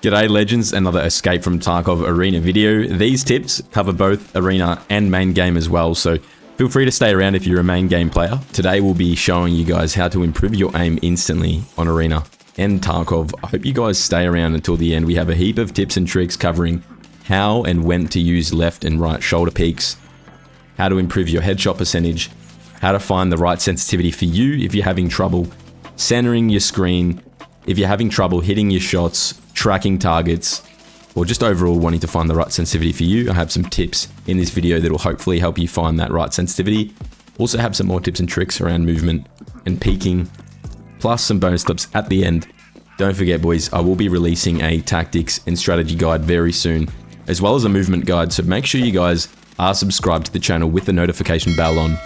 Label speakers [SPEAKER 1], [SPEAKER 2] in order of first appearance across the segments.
[SPEAKER 1] G'day legends, another Escape from Tarkov Arena video. These tips cover both Arena and main game as well, so feel free to stay around if you're a main game player. Today we'll be showing you guys how to improve your aim instantly on Arena and Tarkov. I hope you guys stay around until the end. We have a heap of tips and tricks covering how and when to use left and right shoulder peaks, how to improve your headshot percentage, how to find the right sensitivity for you if you're having trouble centering your screen, if you're having trouble hitting your shots, tracking targets, or just overall wanting to find the right sensitivity for you. I have some tips in this video that will hopefully help you find that right sensitivity. Also have some more tips and tricks around movement and peaking, plus some bonus tips at the end. Don't forget boys, I will be releasing a tactics and strategy guide very soon, as well as a movement guide, so make sure you guys are subscribed to the channel with the notification bell on.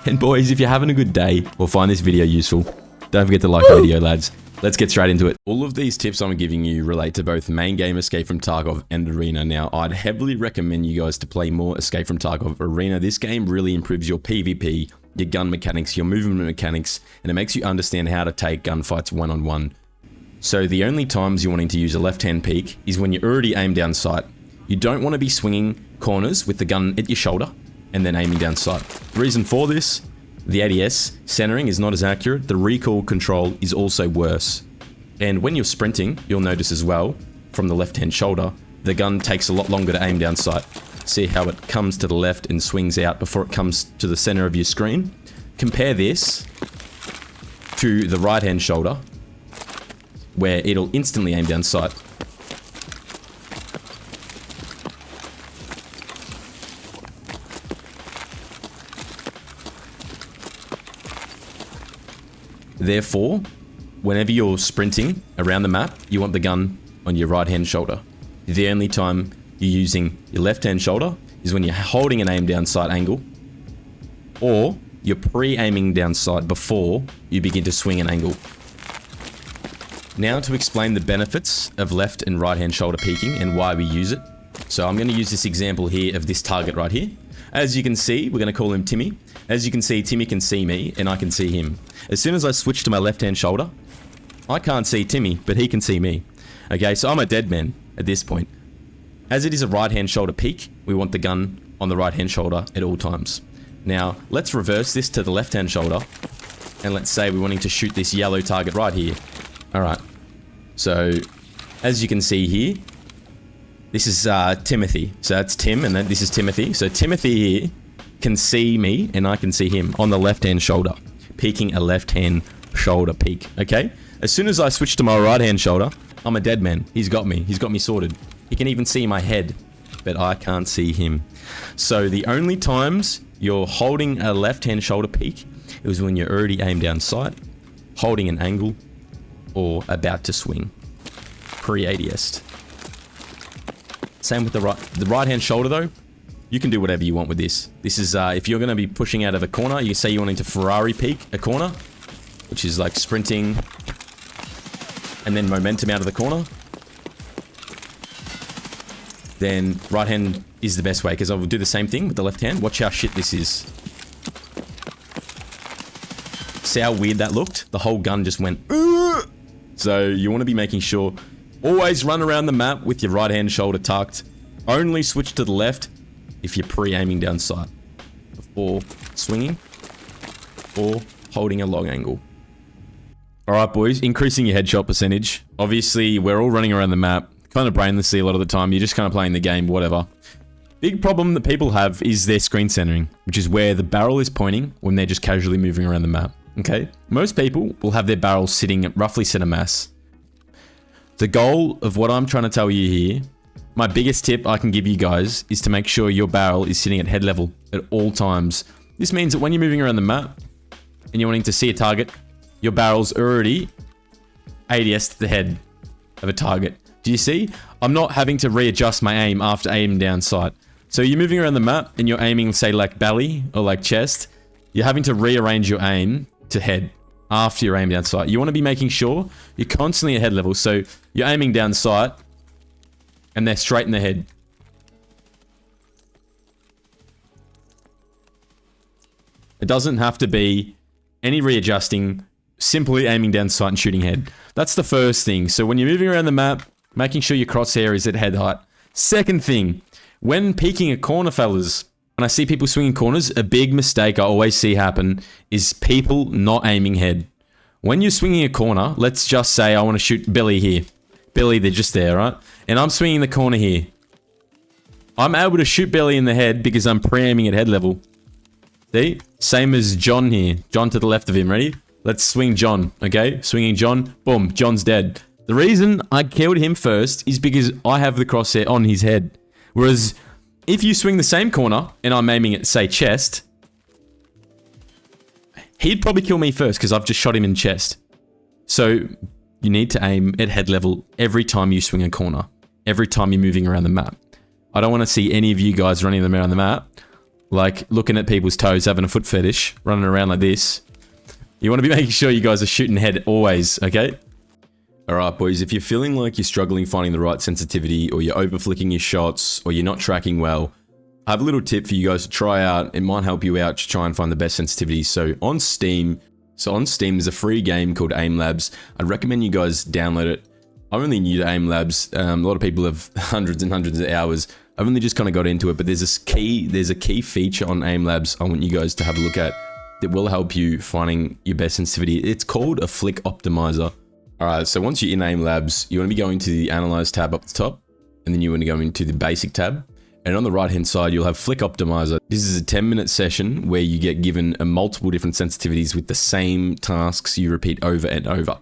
[SPEAKER 1] And boys, if you're having a good day or find this video useful, don't forget to like the video, lads. Let's get straight into it. All of these tips I'm giving you relate to both main game Escape from Tarkov and Arena. Now, I'd heavily recommend you guys to play more Escape from Tarkov Arena. This game really improves your PvP, your gun mechanics, your movement mechanics, and it makes you understand how to take gunfights one-on-one. So the only times you're wanting to use a left-hand peek is when you're already aimed down sight. You don't want to be swinging corners with the gun at your shoulder and then aiming down sight. The reason for this, the ADS centering is not as accurate, the recoil control is also worse. And when you're sprinting, you'll notice as well, from the left-hand shoulder, the gun takes a lot longer to aim down sight. See how it comes to the left and swings out before it comes to the center of your screen? Compare this to the right-hand shoulder, where it'll instantly aim down sight. Therefore, whenever you're sprinting around the map, you want the gun on your right-hand shoulder. The only time you're using your left-hand shoulder is when you're holding an aim down sight angle, or you're pre-aiming down sight before you begin to swing an angle. Now to explain the benefits of left and right-hand shoulder peeking and why we use it. So I'm going to use this example here of this target right here. As you can see, we're going to call him Timmy. As you can see, Timmy can see me and I can see him. As soon as I switch to my left-hand shoulder, I can't see Timmy, but he can see me. Okay, so I'm a dead man at this point. As it is a right-hand shoulder peek, we want the gun on the right-hand shoulder at all times. Now, let's reverse this to the left-hand shoulder, and let's say we're wanting to shoot this yellow target right here. Alright, so as you can see here, this is Timothy. So that's Tim, and then this is Timothy. So Timothy here can see me, and I can see him on the left-hand shoulder, peeking a left-hand shoulder peek, okay? As soon as I switch to my right-hand shoulder, I'm a dead man. He's got me sorted. He can even see my head, but I can't see him. So the only times you're holding a left-hand shoulder peek is when you're already aimed down sight, holding an angle, or about to swing. Pre-ADS. Same with the right-hand shoulder though. You can do whatever you want with this. This is, if you're going to be pushing out of a corner, you say you're wanting to Ferrari peek a corner, which is like sprinting and then momentum out of the corner. Then right hand is the best way, because I will do the same thing with the left hand. Watch how shit this is. See how weird that looked? The whole gun just went, "Ugh!" So you want to be making sure, always run around the map with your right hand shoulder tucked. Only switch to the left if you're pre-aiming down sight before swinging or holding a long angle. Alright boys, increasing your headshot percentage. Obviously, we're all running around the map, kind of brainlessly a lot of the time. You're just kind of playing the game, whatever. Big problem that people have is their screen centering, which is where the barrel is pointing when they're just casually moving around the map. Okay? Most people will have their barrel sitting at roughly center mass. The goal of what I'm trying to tell you here, my biggest tip I can give you guys, is to make sure your barrel is sitting at head level at all times. This means that when you're moving around the map and you're wanting to see a target, your barrel's already ADS to the head of a target. Do you see? I'm not having to readjust my aim after aiming down sight. So you're moving around the map and you're aiming, say, like belly or like chest. You're having to rearrange your aim to head after you're aiming down sight. You want to be making sure you're constantly at head level. So you're aiming down sight and they're straight in the head. It doesn't have to be any readjusting, simply aiming down sight and shooting head. That's the first thing. So when you're moving around the map, making sure your crosshair is at head height. Second thing, when peeking a corner, fellas, when I see people swinging corners, a big mistake I always see happen is people not aiming head. When you're swinging a corner, let's just say I want to shoot Billy here. Billy, they're just there, right? And I'm swinging the corner here. I'm able to shoot Billy in the head because I'm pre-aiming at head level. See? Same as John here. John to the left of him. Ready? Let's swing John, okay? Swinging John. Boom. John's dead. The reason I killed him first is because I have the crosshair on his head. Whereas, if you swing the same corner and I'm aiming at, say, chest, he'd probably kill me first because I've just shot him in chest. So, you need to aim at head level every time you swing a corner. Every time you're moving around the map. I don't want to see any of you guys running them around the map, like looking at people's toes, having a foot fetish, running around like this. You want to be making sure you guys are shooting head always, okay? Alright boys, if you're feeling like you're struggling finding the right sensitivity, or you're over flicking your shots, or you're not tracking well, I have a little tip for you guys to try out. It might help you out to try and find the best sensitivity. So on Steam, there's a free game called Aimlabs. I'd recommend you guys download it. I'm only new to Aimlabs. A lot of people have hundreds and hundreds of hours. I've only just kind of got into it, but there's a key feature on Aimlabs I want you guys to have a look at that will help you finding your best sensitivity. It's called a flick optimizer. Alright, so once you're in Aimlabs, you want to be going to the Analyze tab up the top, and then you want to go into the Basic tab. And on the right hand side, you'll have Flick Optimizer. This is a 10-minute session where you get given multiple different sensitivities with the same tasks you repeat over and over.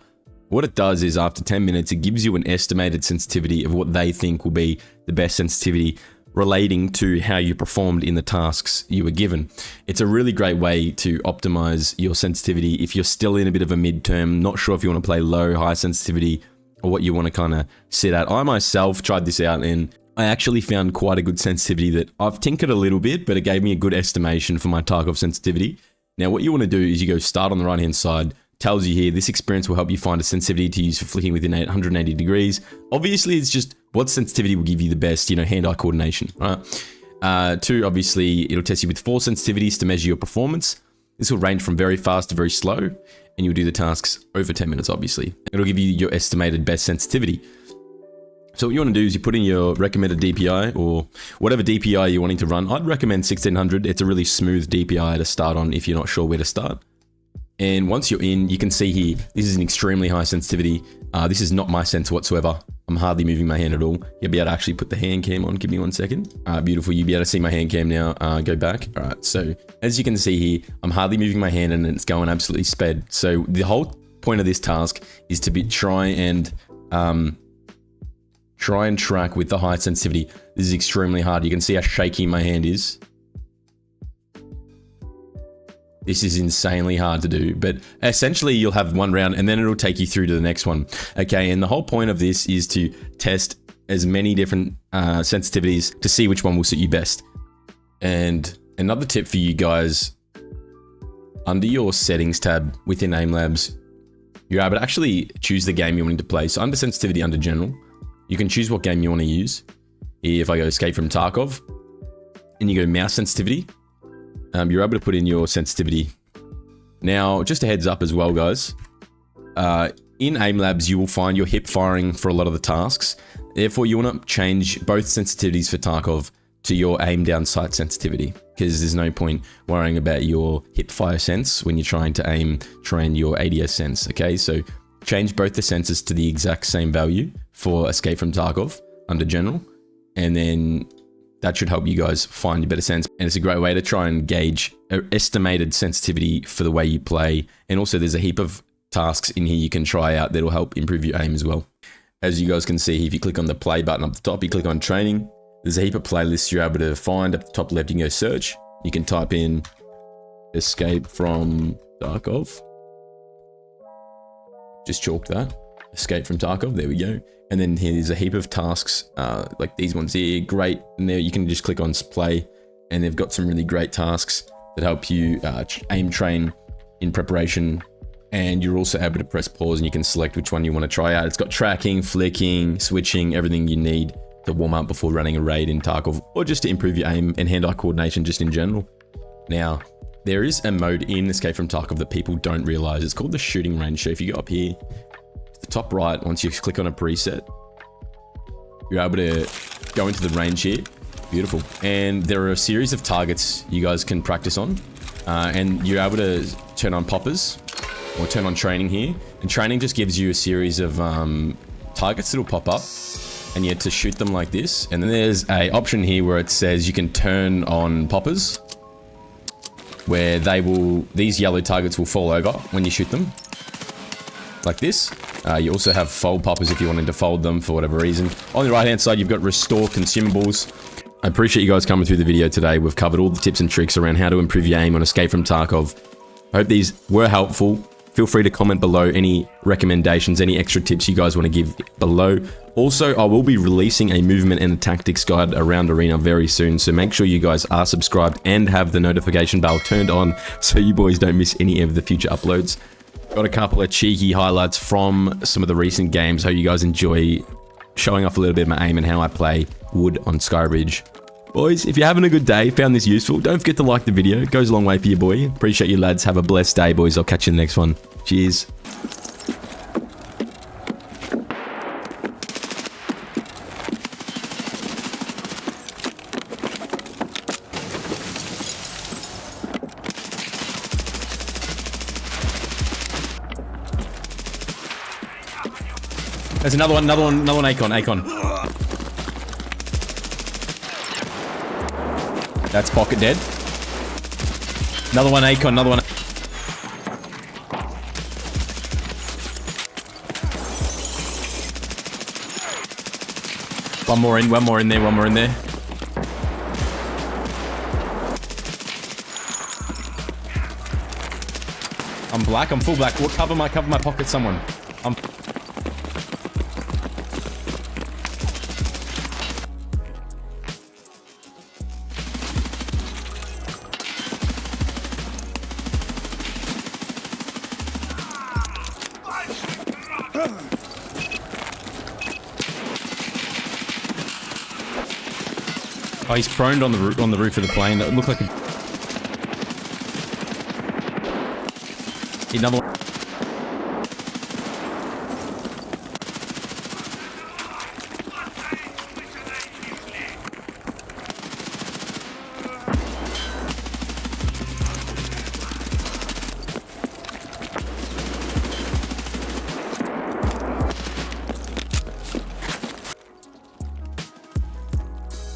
[SPEAKER 1] What it does is after 10 minutes, it gives you an estimated sensitivity of what they think will be the best sensitivity relating to how you performed in the tasks you were given. It's a really great way to optimize your sensitivity if you're still in a bit of a midterm, not sure if you want to play low, high sensitivity, or what you want to kind of sit at. I myself tried this out and I actually found quite a good sensitivity that I've tinkered a little bit, but it gave me a good estimation for my Tarkov sensitivity. Now what you want to do is you go start on the right hand side, tells you here, this experience will help you find a sensitivity to use for flicking within 180 degrees. Obviously, it's just what sensitivity will give you the best, hand-eye coordination, right? 2, obviously, it'll test you with 4 sensitivities to measure your performance. This will range from very fast to very slow, and you'll do the tasks over 10 minutes, obviously. It'll give you your estimated best sensitivity. So what you want to do is you put in your recommended DPI, or whatever DPI you're wanting to run. I'd recommend 1600. It's a really smooth DPI to start on if you're not sure where to start. And once you're in, you can see here, this is an extremely high sensitivity. This is not my sensor whatsoever. I'm hardly moving my hand at all. You'll be able to actually put the hand cam on. Give me 1 second. Beautiful. You'll be able to see my hand cam now. Go back. All right. So as you can see here, I'm hardly moving my hand and it's going absolutely sped. So the whole point of this task is to try and track with the high sensitivity. This is extremely hard. You can see how shaky my hand is. This is insanely hard to do, but essentially you'll have one round and then it'll take you through to the next one. Okay, and the whole point of this is to test as many different sensitivities to see which one will suit you best. And another tip for you guys, under your settings tab within Aimlabs, you're able to actually choose the game you're wanting to play. So under sensitivity, under general, you can choose what game you want to use. If I go Escape From Tarkov, and you go mouse sensitivity, you're able to put in your sensitivity. Now, just a heads up as well, guys. In Aimlabs, you will find your hip firing for a lot of the tasks. Therefore, you want to change both sensitivities for Tarkov to your aim down sight sensitivity, because there's no point worrying about your hip fire sense when you're trying to train your ADS sense. Okay, so change both the sensors to the exact same value for Escape From Tarkov under general, and then that should help you guys find a better sense. And it's a great way to try and gauge estimated sensitivity for the way you play. And also there's a heap of tasks in here you can try out that'll help improve your aim as well. As you guys can see, if you click on the play button up the top, you click on training, there's a heap of playlists you're able to find. Up the top left, you can go search. You can type in Escape From Tarkov. Just chalk that. Escape From Tarkov, there we go. And then here's a heap of tasks, like these ones here, great. And there you can just click on play, and they've got some really great tasks that help you aim train in preparation. And you're also able to press pause and you can select which one you want to try out. It's got tracking, flicking, switching, everything you need to warm up before running a raid in Tarkov, or just to improve your aim and hand-eye coordination just in general. Now, there is a mode in Escape From Tarkov that people don't realize. It's called the shooting range. So if you go up here, to the top right, once you click on a preset, you're able to go into the range here. Beautiful. And there are a series of targets you guys can practice on. And you're able to turn on poppers or turn on training here. And training just gives you a series of targets that'll pop up, and you have to shoot them like this. And then there's a option here where it says you can turn on poppers, where these yellow targets will fall over when you shoot them, like this. You also have fold poppers if you wanted to fold them for whatever reason. On the right hand side, you've got restore consumables. I appreciate you guys coming through the video today. We've covered all the tips and tricks around how to improve your aim on Escape from Tarkov. I hope these were helpful. Feel free to comment below any recommendations, any extra tips you guys want to give below. Also, I will be releasing a movement and a tactics guide around Arena very soon, so make sure you guys are subscribed and have the notification bell turned on so you boys don't miss any of the future uploads. Got a couple of cheeky highlights from some of the recent games. Hope you guys enjoy showing off a little bit of my aim and how I play wood on Skybridge. Boys, if you're having a good day, found this useful, don't forget to like the video. It goes a long way for you, boy. Appreciate you, lads. Have a blessed day, boys. I'll catch you in the next one. Cheers. There's another one, Acon. That's pocket dead. Another one, Acon, another one. One more in there. I'm black, I'm full black. What, cover my pocket, someone. Oh, he's prone on the roof of the plane. That looked like a... Another one.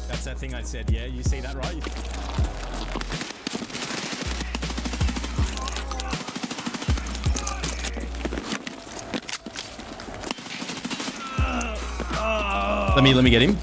[SPEAKER 1] That's that thing I said, yeah? You see that, right? Let me get him.